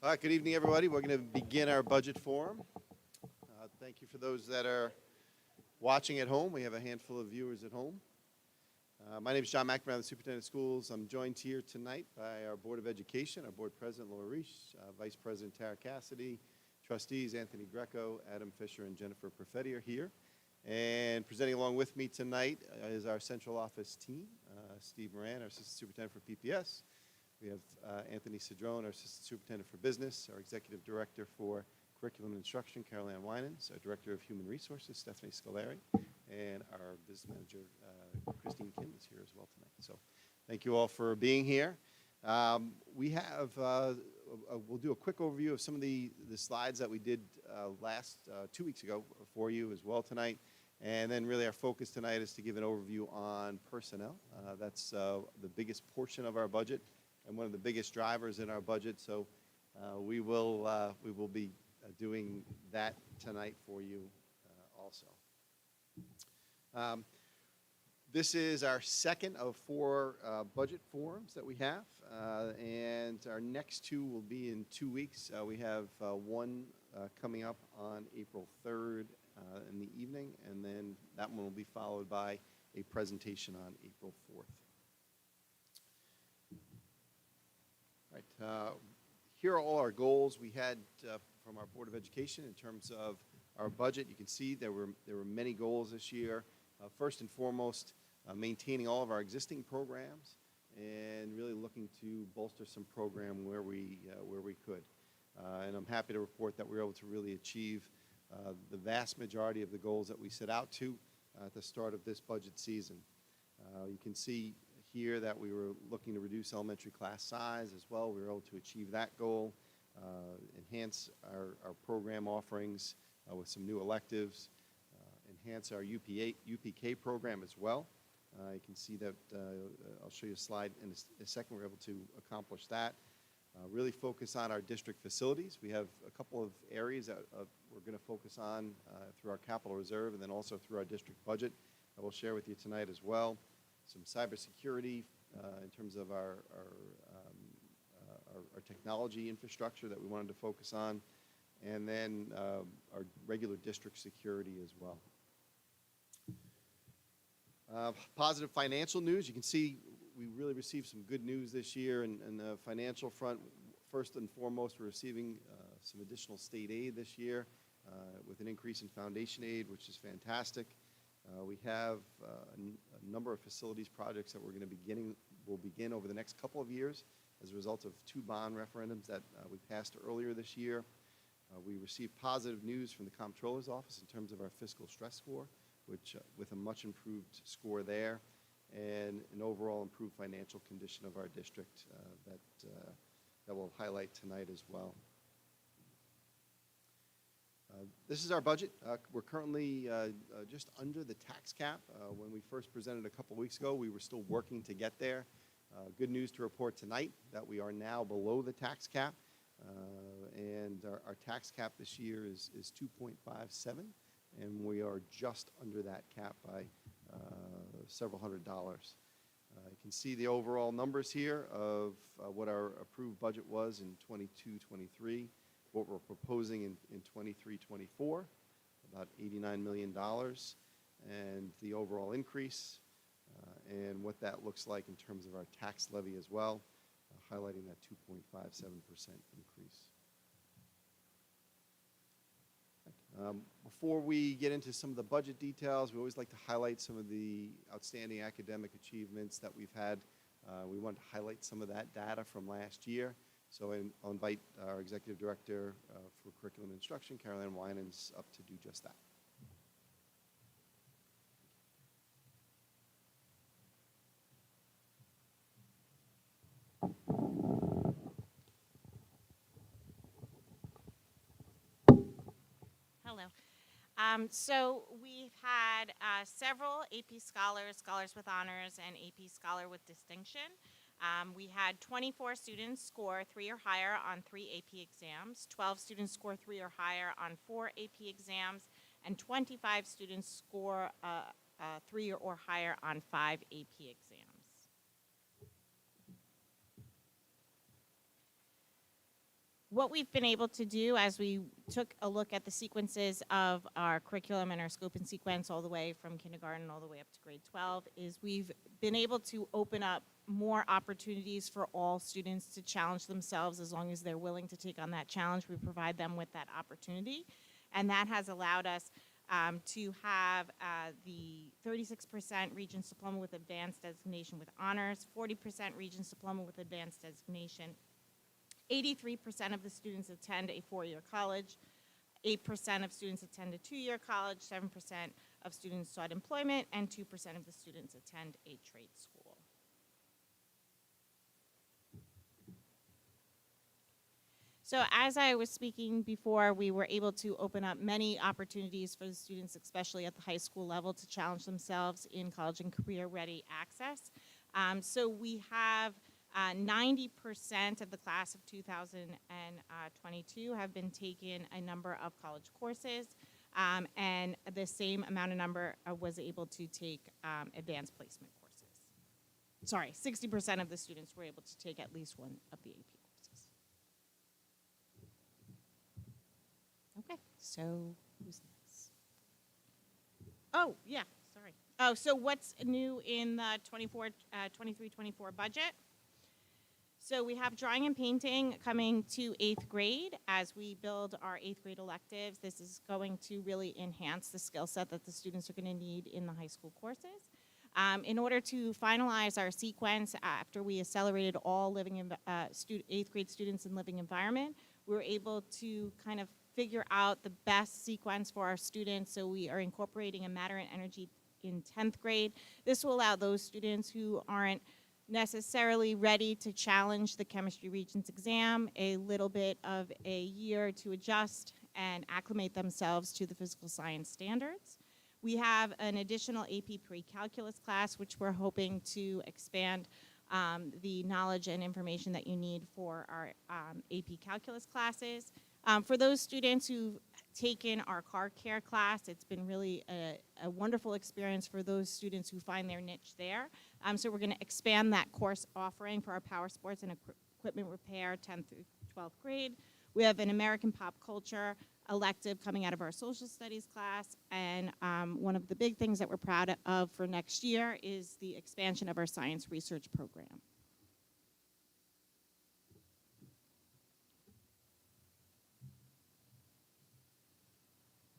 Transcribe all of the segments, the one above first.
All right, good evening, everybody. We're going to begin our budget forum. Thank you for those that are watching at home. We have a handful of viewers at home. My name is John McNamara, the Superintendent of Schools. I'm joined here tonight by our Board of Education, our Board President, Laura Reese, Vice President, Tara Cassidy, Trustees, Anthony Greco, Adam Fisher, and Jennifer Perfetti are here. And presenting along with me tonight is our central office team, Steve Moran, our Assistant Superintendent for PPS. We have Anthony Cedrone, our Assistant Superintendent for Business, our Executive Director for Curriculum and Instruction, Caroline Winans, our Director of Human Resources, Stephanie Scolari, and our Business Manager, Christine Kim, is here as well tonight. So thank you all for being here. We have, we'll do a quick overview of some of the slides that we did last 2 weeks ago for you as well tonight. And then really our focus tonight is to give an overview on personnel. That's the biggest portion of our budget and one of the biggest drivers in our budget. So we will be doing that tonight for you also. This is our second of 4 budget forums that we have, and our next 2 will be in 2 weeks. We have one coming up on April 3rd in the evening, and then that one will be followed by a presentation on April 4th. Right, here are all our goals we had from our Board of Education in terms of our budget. You can see there were many goals this year. First and foremost, maintaining all of our existing programs and really looking to bolster some program where we could. And I'm happy to report that we were able to really achieve the vast majority of the goals that we set out to at the start of this budget season. You can see here that we were looking to reduce elementary class size as well. We were able to achieve that goal, enhance our program offerings with some new electives, enhance our UPK program as well. You can see that, I'll show you a slide in a second, we're able to accomplish that. Really focus on our district facilities. We have a couple of areas that we're going to focus on through our capital reserve and then also through our district budget that we'll share with you tonight as well. Some cybersecurity in terms of our technology infrastructure that we wanted to focus on, and then our regular district security as well. Positive financial news. You can see we really received some good news this year in the financial front. First and foremost, we're receiving some additional state aid this year with an increase in foundation aid, which is fantastic. We have a number of facilities projects that will begin over the next couple of years as a result of 2 bond referendums that we passed earlier this year. We received positive news from the Comptroller's Office in terms of our fiscal stress score, which with a much improved score there, and an overall improved financial condition of our district that we'll highlight tonight as well. This is our budget. We're currently just under the tax cap. When we first presented a couple weeks ago, we were still working to get there. Good news to report tonight that we are now below the tax cap, and our tax cap this year is 2.57, and we are just under that cap by several $100s. You can see the overall numbers here of what our approved budget was in 22-23. What we're proposing in 23-24, about $89 million, and the overall increase, and what that looks like in terms of our tax levy as well, highlighting that 2.57% increase. Before we get into some of the budget details, we always like to highlight some of the outstanding academic achievements that we've had. We want to highlight some of that data from last year. So I'll invite our Executive Director for Curriculum and Instruction, Caroline Winans, up to do just that. Hello. So we've had several AP Scholars, Scholars with Honors, and AP Scholar with Distinction. We had 24 students score 3 or higher on 3 AP exams, 12 students score 3 or higher on 4 AP exams, and 25 students score 3 or higher on 5 AP exams. what we've been able to do as we took a look at the sequences of our curriculum and our scope and sequence all the way from kindergarten all the way up to grade 12 is we've been able to open up more opportunities for all students to challenge themselves as long as they're willing to take on that challenge. We provide them with that opportunity, and that has allowed us to have the 36% Regents Diploma with Advanced Designation with Honors, 40% Regents Diploma with Advanced Designation. 83% of the students attend a four-year college, 8% of students attend a two-year college, 7% of students sought employment, and 2% of the students attend a trade school. So as I was speaking before, we were able to open up many opportunities for the students, especially at the high school level, to challenge themselves in college and career-ready access. So we have 90% of the class of 2022 have been taking a number of college courses, and the same amount of number was able to take advanced placement courses. Sorry, 60% of the students were able to take at least one of the AP courses. Okay, so who's next? Oh, yeah, sorry. Oh, so what's new in the 23-24 budget? So we have drawing and painting coming to 8th grade as we build our 8th grade electives. This is going to really enhance the skill set that the students are going to need in the high school courses. In order to finalize our sequence after we accelerated all 8th grade students in living environment, we were able to kind of figure out the best sequence for our students. So we are incorporating a matter and energy in 10th grade. This will allow those students who aren't necessarily ready to challenge the chemistry regents exam a little bit of a year to adjust and acclimate themselves to the physical science standards. We have an additional AP pre-calculus class, which we're hoping to expand the knowledge and information that you need for our AP calculus classes. For those students who've taken our car care class, it's been really a wonderful experience for those students who find their niche there. So we're going to expand that course offering for our power sports and equipment repair 10th through 12th grade. We have an American pop culture elective coming out of our social studies class, and one of the big things that we're proud of for next year is the expansion of our science research program.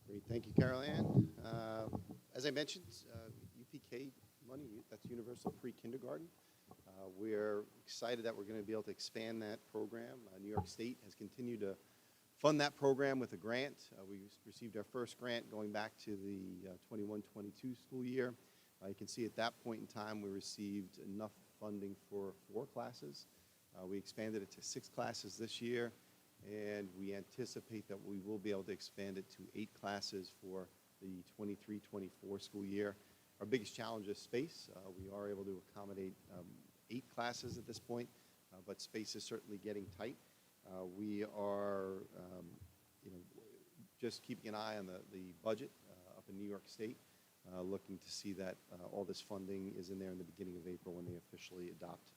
Great, thank you, Carol Ann. As I mentioned, UPK money, that's Universal Pre-Kindergarten. We're excited that we're going to be able to expand that program. New York State has continued to fund that program with a grant. We received our first grant going back to the 21-22 school year. You can see at that point in time we received enough funding for 4 classes. We expanded it to 6 classes this year, and we anticipate that we will be able to expand it to 8 classes for the 23-24 school year. Our biggest challenge is space. We are able to accommodate 8 classes at this point, but space is certainly getting tight. We are just keeping an eye on the budget up in New York State, looking to see that all this funding is in there in the beginning of April when they officially adopt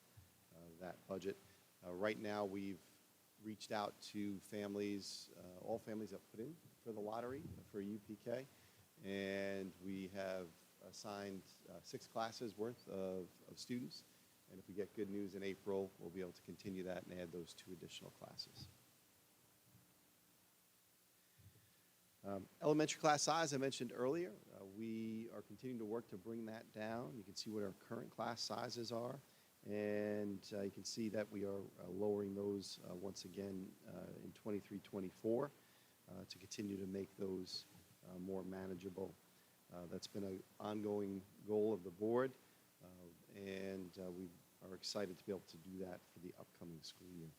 that budget. Right now we've reached out to families, all families that put in for the lottery for UPK, and we have assigned 6 classes worth of students, and if we get good news in April, we'll be able to continue that and add those 2 additional classes. Elementary class size, I mentioned earlier, we are continuing to work to bring that down. You can see what our current class sizes are, and you can see that we are lowering those once again in 23-24 to continue to make those more manageable. That's been an ongoing goal of the board, and we are excited to be able to do that for the upcoming school year.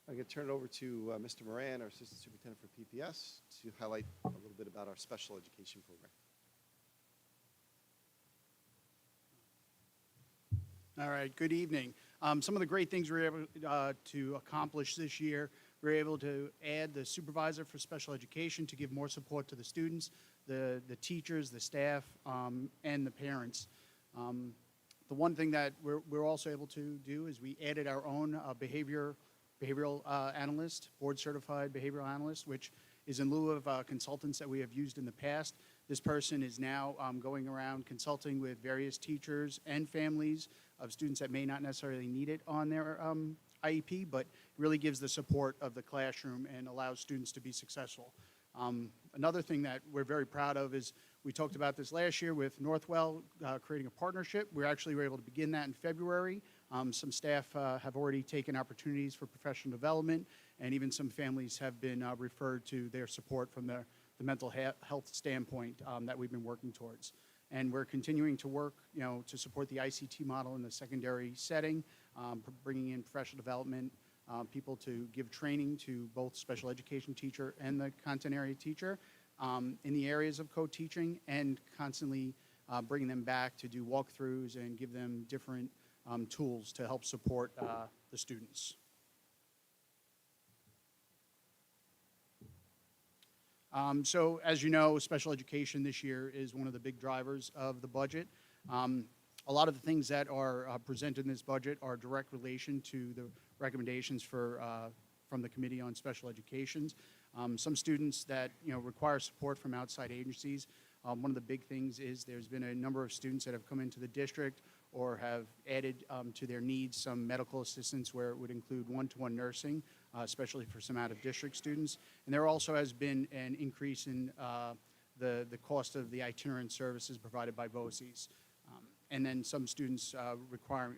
I'm going to turn it over to Mr. Moran, our Assistant Superintendent for PPS, to highlight a little bit about our special education program. All right, good evening. Some of the great things we were able to accomplish this year, we were able to add the supervisor for special education to give more support to the students, the teachers, the staff, and the parents. The The one thing that we're also able to do is we added our own behavioral analyst, board certified behavioral analyst, which is in lieu of consultants that we have used in the past. This person is now going around consulting with various teachers and families of students that may not necessarily need it on their IEP, but really gives the support of the classroom and allows students to be successful. Another thing that we're very proud of is we talked about this last year with Northwell creating a partnership. We actually were able to begin that in February. Some staff have already taken opportunities for professional development, and even some families have been referred to their support from the mental health standpoint that we've been working towards. And we're continuing to work, to support the ICT model in the secondary setting, bringing in professional development people to give training to both special education teacher and the content area teacher in the areas of co-teaching, and constantly bringing them back to do walkthroughs and give them different tools to help support the students. So as you know, special education this year is one of the big drivers of the budget. A lot of the things that are presented in this budget are direct relation to the recommendations from the Committee on Special Educations. Some students that require support from outside agencies. One of the big things is there's been a number of students that have come into the district or have added to their needs some medical assistance, where it would include one-to-one nursing, especially for some out-of-district students. And there also has been an increase in the cost of the itinerant services provided by BOCES. And then some students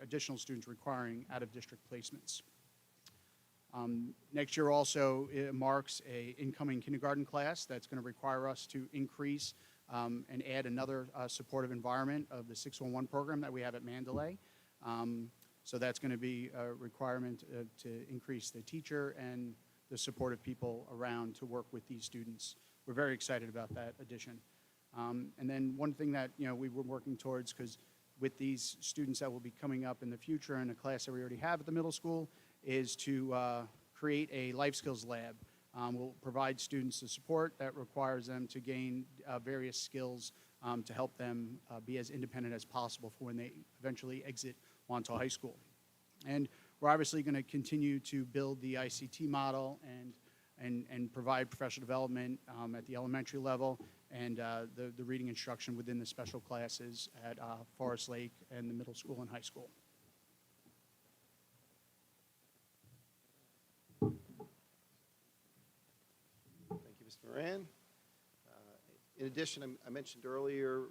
additional students requiring out-of-district placements. Next year also marks an incoming kindergarten class that's going to require us to increase and add another supportive environment of the 611 program that we have at Mandalay. So that's going to be a requirement to increase the teacher and the supportive people around to work with these students. We're very excited about that addition. And then one thing that we were working towards, because with these students that will be coming up in the future in a class that we already have at the middle school, is to create a life skills lab. We'll provide students the support that requires them to gain various skills to help them be as independent as possible for when they eventually exit Wantagh High School. And we're obviously going to continue to build the ICT model and provide professional development at the elementary level, and the reading instruction within the special classes at Forest Lake and the middle school and high school. Thank you, Mr. Moran. In addition, I mentioned earlier,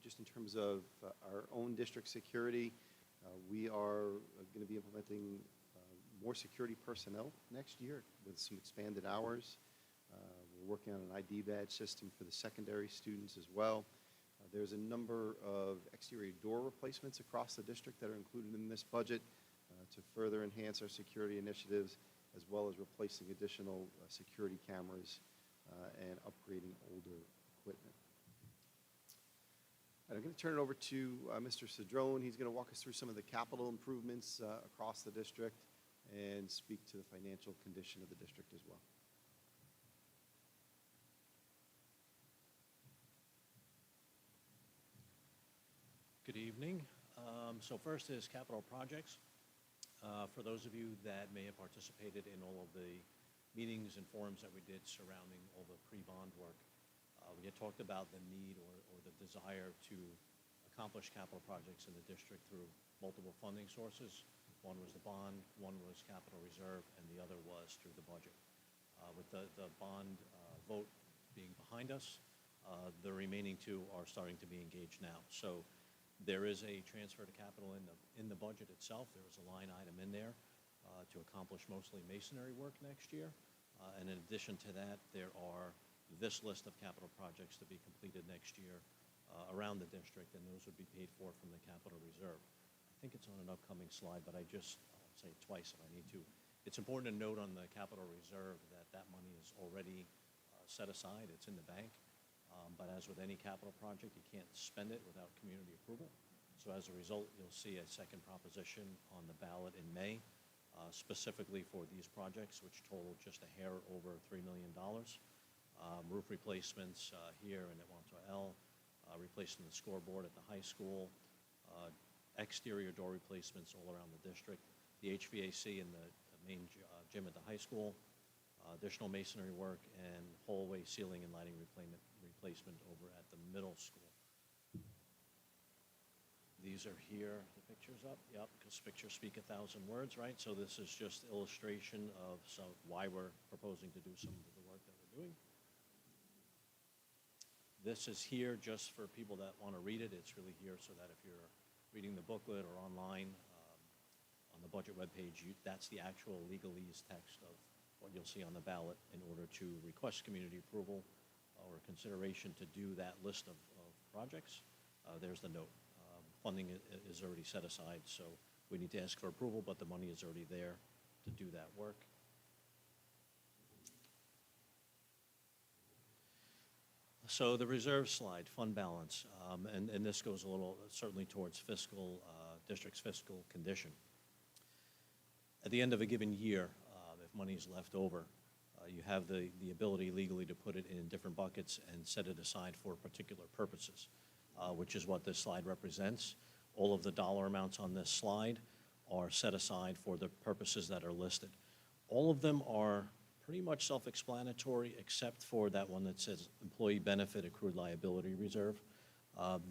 just in terms of our own district security, we are going to be implementing more security personnel next year with some expanded hours. We're working on an ID badge system for the secondary students as well. There's a number of exterior door replacements across the district that are included in this budget to further enhance our security initiatives, as well as replacing additional security cameras and upgrading older equipment. And I'm going to turn it over to Mr. Cedrone. He's going to walk us through some of the capital improvements across the district and speak to the financial condition of the district as well. Good evening. So first is capital projects. For those of you that may have participated in all of the meetings and forums that we did surrounding all the pre-bond work, we had talked about the need or the desire to accomplish capital projects in the district through multiple funding sources. One was the bond, one was capital reserve, and the other was through the budget. With the bond vote being behind us, the remaining two are starting to be engaged now. So there is a transfer to capital in the budget itself. There is a line item in there to accomplish mostly masonry work next year. And in addition to that, there are this list of capital projects to be completed next year around the district, and those would be paid for from the capital reserve. I think it's on an upcoming slide, but I'll say it twice if I need to. It's important to note on the capital reserve that that money is already set aside. It's in the bank. But as with any capital project, you can't spend it without community approval. So as a result, you'll see a second proposition on the ballot in May, specifically for these projects, which total just a hair over $3 million. Roof replacements here and at Wantagh L, replacing the scoreboard at the high school, exterior door replacements all around the district, the HVAC in the main gym at the high school, additional masonry work, and hallway ceiling and lighting replacement over at the middle school. These are here, the pictures up, yep, because pictures speak 1,000 words, right? So this is just illustration of why we're proposing to do some of the work that we're doing. This is here just for people that want to read it. It's really here so that if you're reading the booklet or online on the budget webpage, that's the actual legalese text of what you'll see on the ballot in order to request community approval or consideration to do that list of projects. There's the note. Funding is already set aside, so we need to ask for approval, but the money is already there to do that work. So the reserve slide, fund balance, and this goes a little certainly towards fiscal, district's fiscal condition. At the end of a given year, if money is left over, you have the ability legally to put it in different buckets and set it aside for particular purposes, which is what this slide represents. All of the dollar amounts on this slide are set aside for the purposes that are listed. All of them are pretty much self-explanatory, except for that one that says Employee Benefit Accrued Liability Reserve.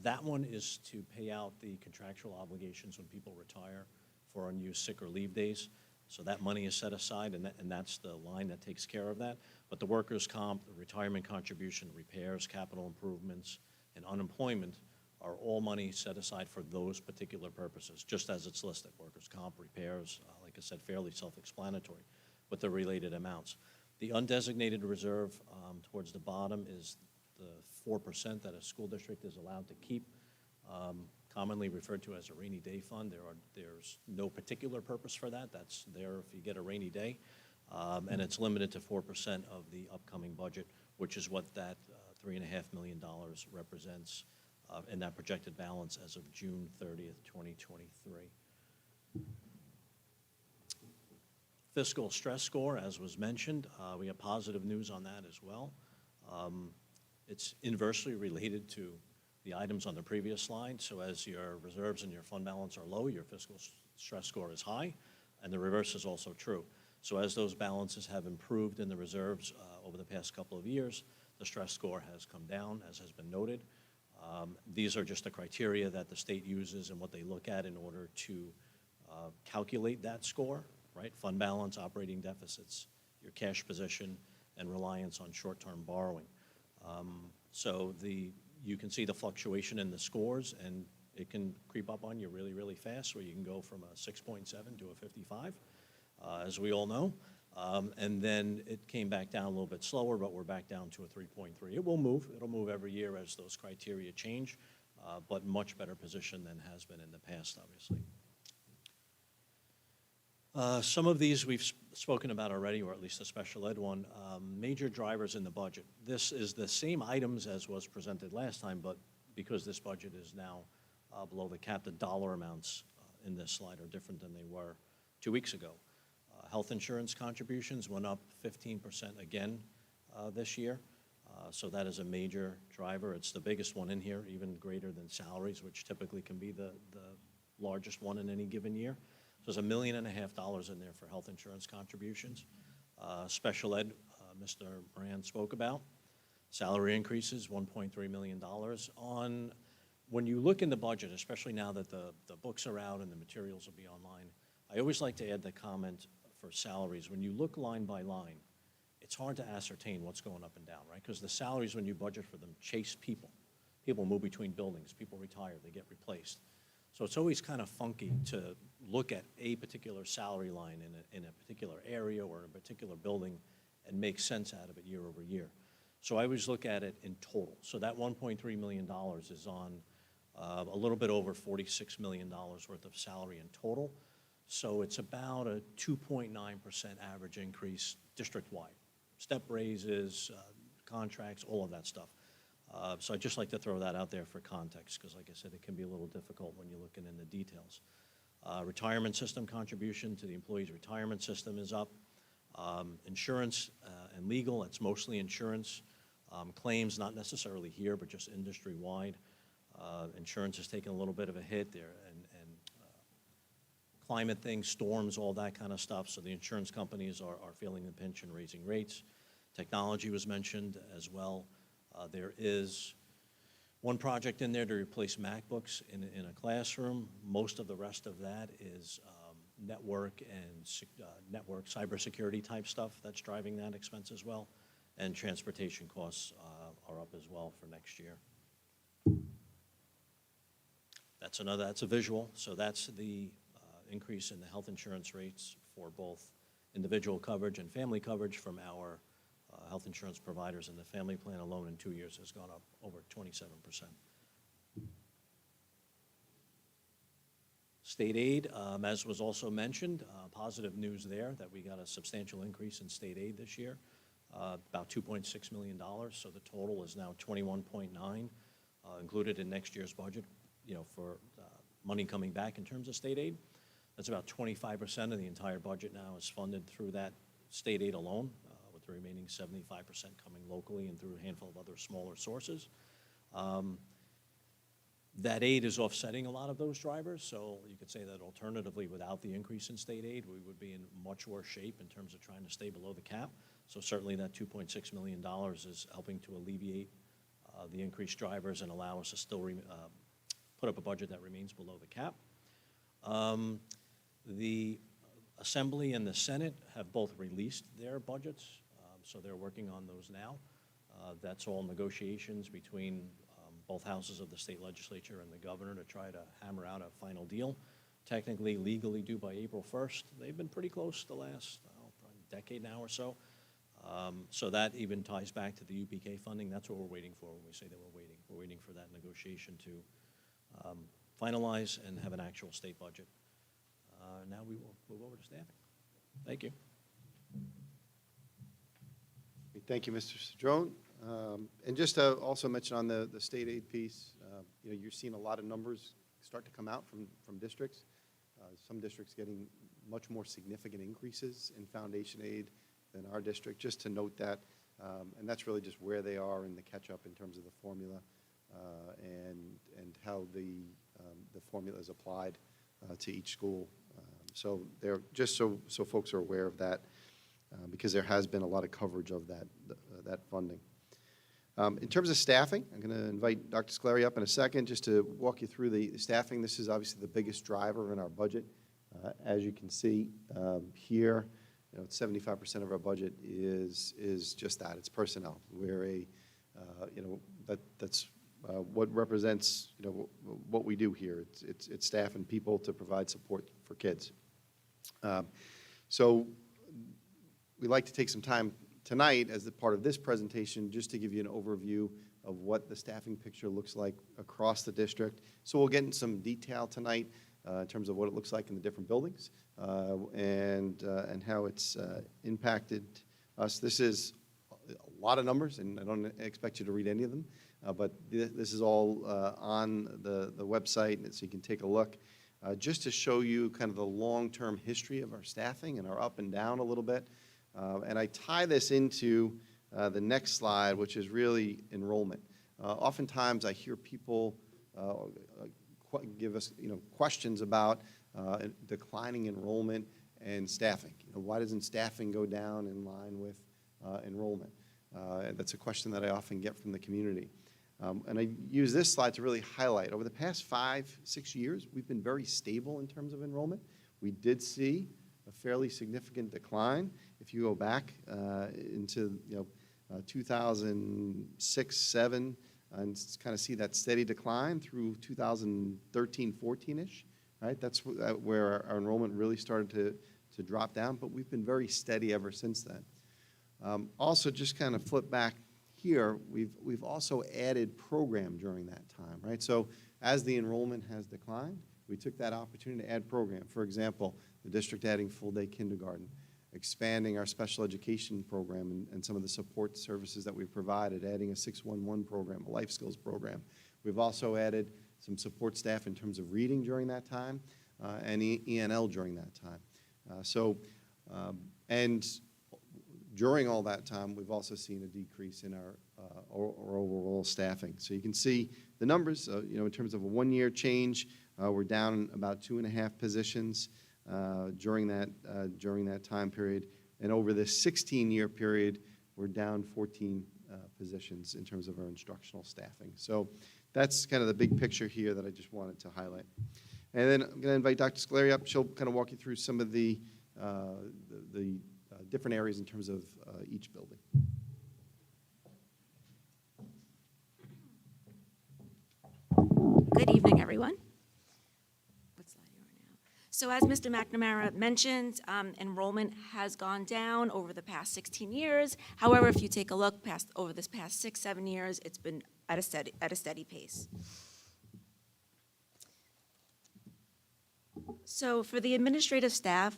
That one is to pay out the contractual obligations when people retire for unused sick or leave days. So that money is set aside, and that's the line that takes care of that. But the workers' comp, the retirement contribution, repairs, capital improvements, and unemployment are all money set aside for those particular purposes, just as it's listed. Workers' comp, repairs, like I said, fairly self-explanatory with the related amounts. The undesignated reserve towards the bottom is the 4% that a school district is allowed to keep, commonly referred to as a rainy day fund. There's no particular purpose for that. That's there if you get a rainy day. And it's limited to 4% of the upcoming budget, which is what that $3.5 million represents in that projected balance as of June 30th, 2023. Fiscal stress score, as was mentioned, we have positive news on that as well. It's inversely related to the items on the previous slide. So as your reserves and your fund balance are low, your fiscal stress score is high, and the reverse is also true. So as those balances have improved in the reserves over the past couple of years, the stress score has come down, as has been noted. These are just the criteria that the state uses and what they look at in order to calculate that score, right? Fund balance, operating deficits, your cash position, and reliance on short-term borrowing. So you can see the fluctuation in the scores, and it can creep up on you really, really fast, where you can go from a 6.7 to a 55, as we all know. And then it came back down a little bit slower, but we're back down to a 3.3. It will move. It'll move every year as those criteria change, but much better position than has been in the past, obviously. Some of these we've spoken about already, or at least the special ed one. Major drivers in the budget. This is the same items as was presented last time, but because this budget is now below the cap, the dollar amounts in this slide are different than they were 2 weeks ago. Health insurance contributions went up 15% again this year. So that is a major driver. It's the biggest one in here, even greater than salaries, which typically can be the largest one in any given year. So there's $1.5 million in there for health insurance contributions. Special ed, Mr. Moran spoke about. Salary increases, $1.3 million. When you look in the budget, especially now that the books are out and the materials will be online, I always like to add the comment for salaries. When you look line by line, it's hard to ascertain what's going up and down, right? Because the salaries, when you budget for them, chase people. People move between buildings. People retire. They get replaced. So it's always kind of funky to look at a particular salary line in a particular area or in a particular building and make sense out of it year over year. So I always look at it in total. So that $1.3 million is on a little bit over $46 million worth of salary in total. So it's about a 2.9% average increase district-wide. Step raises, contracts, all of that stuff. So I'd just like to throw that out there for context, because like I said, it can be a little difficult when you're looking in the details. Retirement system contribution to the employees' retirement system is up. Insurance and legal, it's mostly insurance. Claims, not necessarily here, but just industry-wide. Insurance has taken a little bit of a hit there, and climate things, storms, all that kind of stuff. So the insurance companies are feeling the pinch and raising rates. Technology was mentioned as well. There is one project in there to replace MacBooks in a classroom. Most of the rest of that is network and network cybersecurity type stuff that's driving that expense as well. And transportation costs are up as well for next year. That's a visual. So that's the increase in the health insurance rates for both individual coverage and family coverage from our health insurance providers, and the family plan alone in 2 years has gone up over 27%. State aid, as was also mentioned, positive news there that we got a substantial increase in state aid this year, about $2.6 million. So the total is now 21.9, included in next year's budget, for money coming back in terms of state aid. That's about 25% of the entire budget now is funded through that state aid alone, with the remaining 75% coming locally and through a handful of other smaller sources. That aid is offsetting a lot of those drivers, so you could say that alternatively, without the increase in state aid, we would be in much worse shape in terms of trying to stay below the cap. So certainly that $2.6 million is helping to alleviate the increased drivers and allow us to still put up a budget that remains below the cap. The Assembly and the Senate have both released their budgets, so they're working on those now. That's all negotiations between both houses of the state legislature and the governor to try to hammer out a final deal. Technically, legally due by April 1st. They've been pretty close the last probably decade now or so. So that even ties back to the UPK funding. That's what we're waiting for when we say that we're waiting. We're waiting for that negotiation to finalize and have an actual state budget. Now we will move over to staffing. Thank you. Thank you, Mr. Cedrone. And just to also mention on the state aid piece, you're seeing a lot of numbers start to come out from districts. Some districts getting much more significant increases in foundation aid than our district, just to note that. And that's really just where they are in the catch-up in terms of the formula and how the formula is applied to each school. So they're just so folks are aware of that, because there has been a lot of coverage of that funding. In terms of staffing, I'm going to invite Dr. Scalari up in a second just to walk you through the staffing. This is obviously the biggest driver in our budget. As you can see here, 75% of our budget is just that. It's personnel. We're that's what represents what we do here. It's staff and people to provide support for kids. So we'd like to take some time tonight as a part of this presentation just to give you an overview of what the staffing picture looks like across the district. So we'll get in some detail tonight in terms of what it looks like in the different buildings and how it's impacted us. This is a lot of numbers, and I don't expect you to read any of them, but this is all on the website, so you can take a look. Just to show you kind of the long-term history of our staffing and our up and down a little bit. And I tie this into the next slide, which is really enrollment. Oftentimes I hear people give us questions about declining enrollment and staffing. Why doesn't staffing go down in line with enrollment? That's a question that I often get from the community. And I use this slide to really highlight. Over the past 5-6 years, we've been very stable in terms of enrollment. We did see a fairly significant decline. If you go back into 2006-07 and kind of see that steady decline through 2013-14-ish, right? That's where our enrollment really started to drop down, but we've been very steady ever since then. Also, just kind of flip back here, we've also added program during that time, right? So as the enrollment has declined, we took that opportunity to add program. For example, the district adding full-day kindergarten, expanding our special education program and some of the support services that we've provided, adding a 611 program, a life skills program. We've also added some support staff in terms of reading during that time and ENL during that time. And during all that time, we've also seen a decrease in our overall staffing. So you can see the numbers, in terms of a one-year change, we're down about 2.5 positions. during that time period. And over this 16-year period, we're down 14 positions in terms of our instructional staffing. So that's kind of the big picture here that I just wanted to highlight. And then I'm going to invite Dr. Scolari up. She'll kind of walk you through some of the different areas in terms of each building. Good evening, everyone. What slide are you on now? So as Mr. McNamara mentioned, enrollment has gone down over the past 16 years. However, if you take a look over this past 6-7 years, it's been at a steady pace. So for the administrative staff,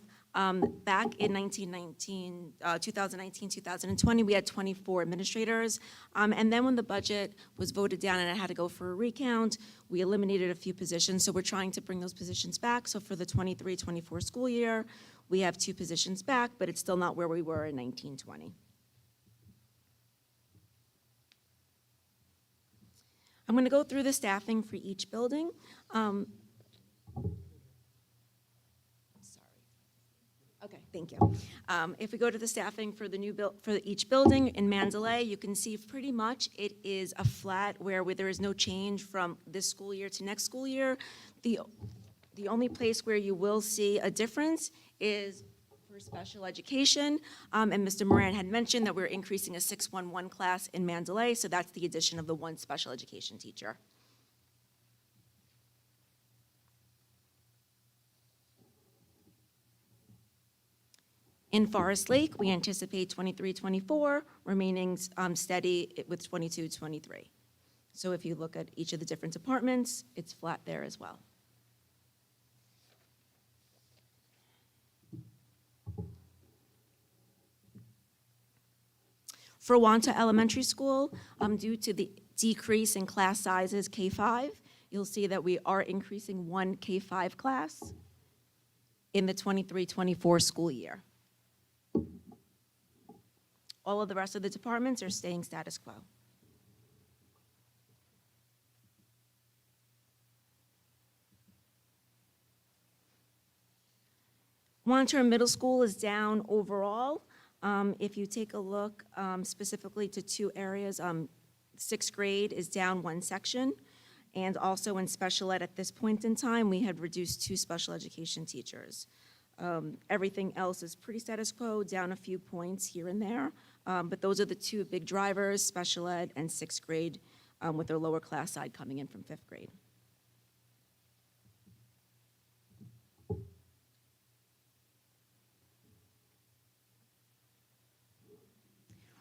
back in 2019, 2020, we had 24 administrators. And then when the budget was voted down and it had to go for a recount, we eliminated a few positions. So we're trying to bring those positions back. So for the 23-24 school year, we have 2 positions back, but it's still not where we were in 1920. I'm going to go through the staffing for each building. Okay, thank you. If we go to the staffing for the for each building in Mandalay, you can see pretty much it is a flat where there is no change from this school year to next school year. The only place where you will see a difference is for special education. And Mr. Moran had mentioned that we're increasing a 611 class in Mandalay, so that's the addition of the 1 special education teacher. In Forest Lake, we anticipate 23-24 remaining steady with 22-23. So if you look at each of the different departments, it's flat there as well. For Wantagh Elementary School, due to the decrease in class sizes K-5, you'll see that we are increasing 1 K-5 class in the 23-24 school year. All of the rest of the departments are staying status quo. Wantagh Middle School is down overall. If you take a look specifically to 2 areas, 6th grade is down 1 section, and also in special ed at this point in time, we had reduced 2 special education teachers. Everything else is pretty status quo, down a few points here and there, but those are the 2 big drivers, special ed and 6th grade, with their lower class side coming in from 5th grade.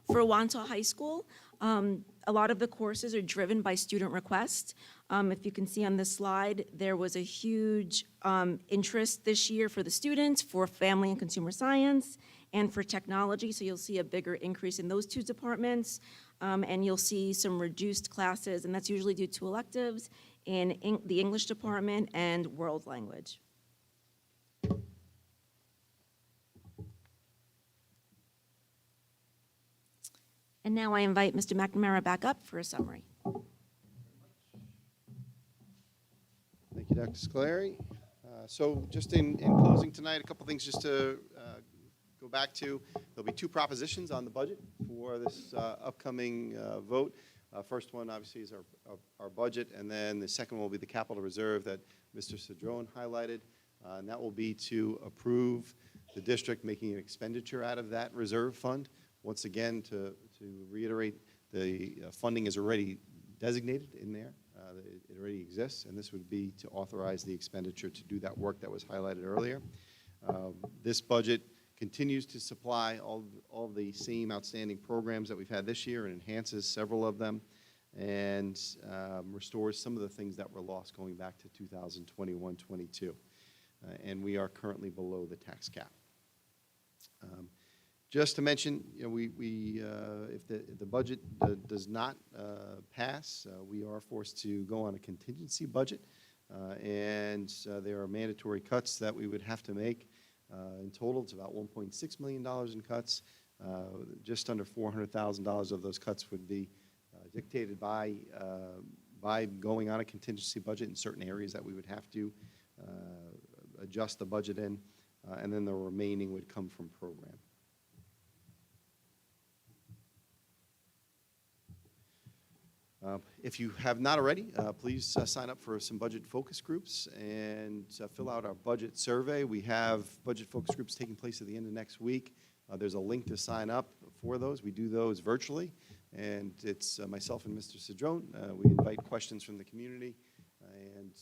For Wantagh High School, a lot of the courses are driven by student request. If you can see on this slide, there was a huge interest this year for the students for family and consumer science and for technology, so you'll see a bigger increase in those 2 departments, and you'll see some reduced classes, and that's usually due to electives in the English department and world language. And now I invite Mr. McNamara back up for a summary. Thank you, Dr. Scolari. So just in closing tonight, a couple things just to go back to. There'll be 2 propositions on the budget for this upcoming vote. First one, obviously, is our budget, and then the second one will be the capital reserve that Mr. Cedrone highlighted. And that will be to approve the district making an expenditure out of that reserve fund. Once again, to reiterate, the funding is already designated in there. It already exists, and this would be to authorize the expenditure to do that work that was highlighted earlier. This budget continues to supply all the same outstanding programs that we've had this year and enhances several of them, and restores some of the things that were lost going back to 2021-22. And we are currently below the tax cap. Just to mention, you know, if the budget does not pass, we are forced to go on a contingency budget, and there are mandatory cuts that we would have to make. In total, it's about $1.6 million in cuts. Just under $400,000 of those cuts would be dictated by going on a contingency budget in certain areas that we would have to adjust the budget in, and then the remaining would come from program. If you have not already, please sign up for some budget focus groups and fill out our budget survey. We have budget focus groups taking place at the end of next week. There's a link to sign up for those. We do those virtually, and it's myself and Mr. Cedrone. We invite questions from the community and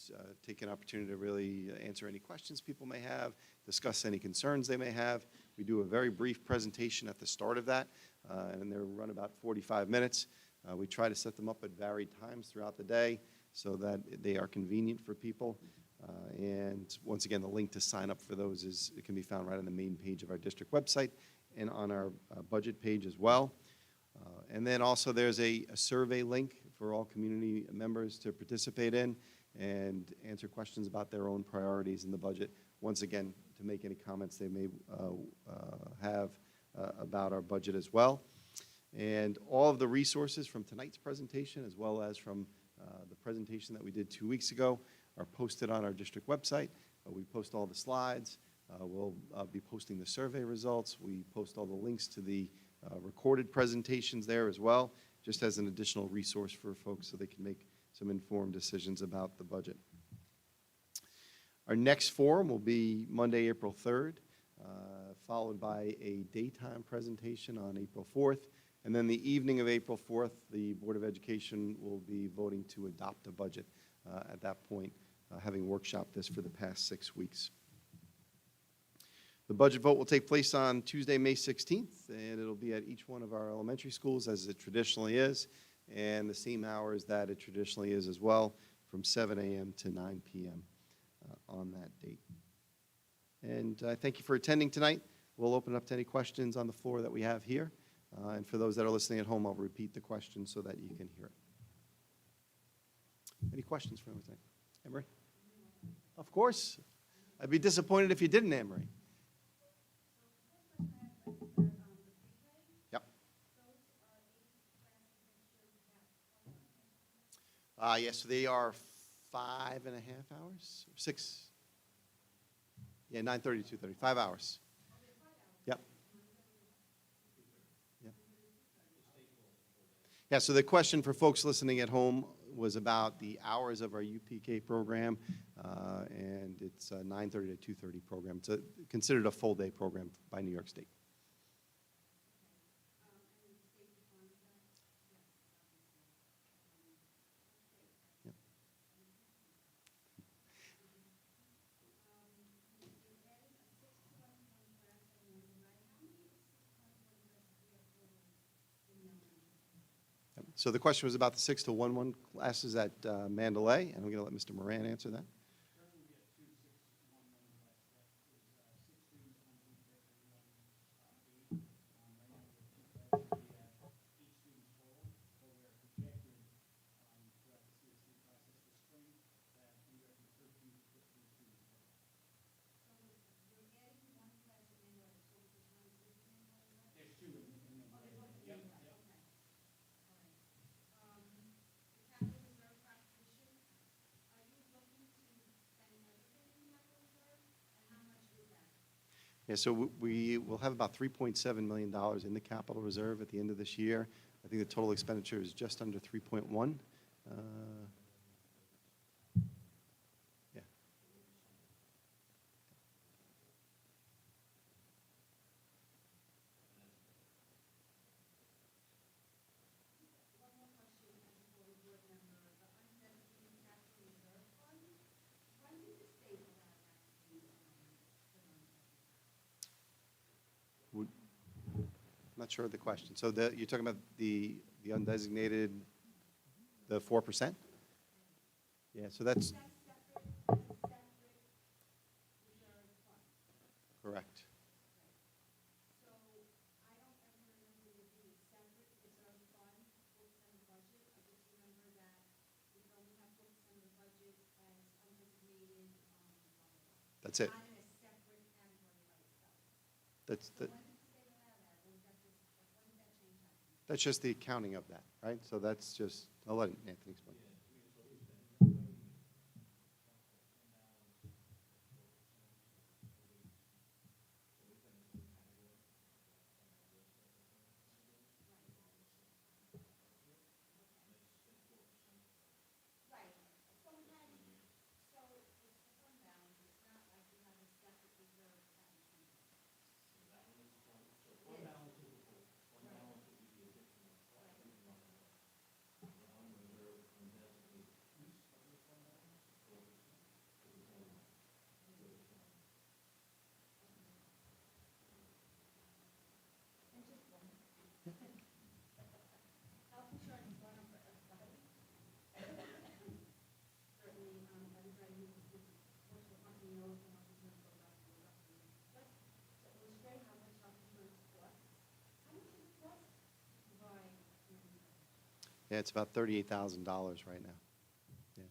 take an opportunity to really answer any questions people may have, discuss any concerns they may have. We do a very brief presentation at the start of that, and they run about 45 minutes. We try to set them up at varied times throughout the day so that they are convenient for people. And once again, the link to sign up for those it can be found right on the main page of our district website and on our budget page as well. And then also there's a survey link for all community members to participate in and answer questions about their own priorities in the budget. Once again, to make any comments they may have about our budget as well. And all of the resources from tonight's presentation, as well as from the presentation that we did 2 weeks ago, are posted on our district website. We post all the slides. We'll be posting the survey results. We post all the links to the recorded presentations there as well, just as an additional resource for folks so they can make some informed decisions about the budget. Our next forum will be Monday, April 3rd, followed by a daytime presentation on April 4th. And then the evening of April 4th, the Board of Education will be voting to adopt a budget at that point, having workshopped this for the past 6 weeks. The budget vote will take place on Tuesday, May 16th, and it'll be at each one of our elementary schools, as it traditionally is, and the same hours that it traditionally is as well, from 7 a.m. to 9 p.m. On that date. And I thank you for attending tonight. We'll open up to any questions on the floor that we have here. And for those that are listening at home, I'll repeat the question so that you can hear it. Any questions for me tonight? Emery? Of course. I'd be disappointed if you didn't, Emery. Yep. Yes, so they are 5.5 hours, 6. Yeah, 9:30 to 2:30, 5 hours. Yep. Yeah, so the question for folks listening at home was about the hours of our UPK program, and it's a 9:30 to 2:30 program. It's considered a full-day program by New York State. Yep. So the question was about the 6 to 1-1 classes at Mandalay, and I'm going to let Mr. Moran answer that. Yeah, so we will have about $3.7 million in the capital reserve at the end of this year. I think the total expenditure is just under 3.1. Yeah. I'm not sure of the question. So you're talking about the undesignated, the 4%? Yeah, so that's correct. That's it. That's just the accounting of that, right? So that's just, I'll let Anthony explain. Yeah, it's about $38,000 right now. Yeah.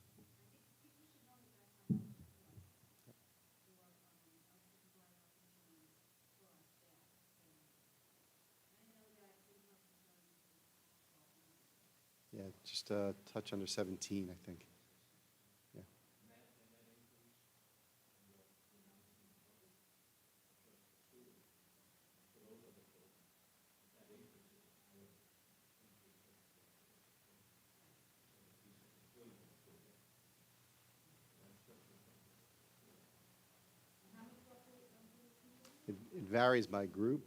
Yeah, just a touch under 17, I think. Yeah. It varies by group,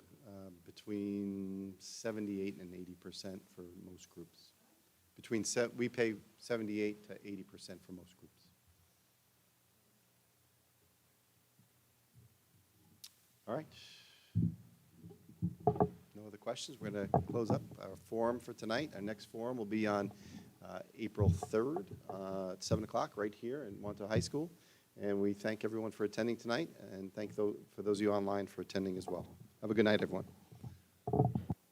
between 78 and 80% for most groups. We pay 78 to 80% for most groups. All right. No other questions? We're going to close up our forum for tonight. Our next forum will be on April 3rd at 7 o'clock right here in Wantagh High School. And we thank everyone for attending tonight, and for those of you online for attending as well. Have a good night, everyone.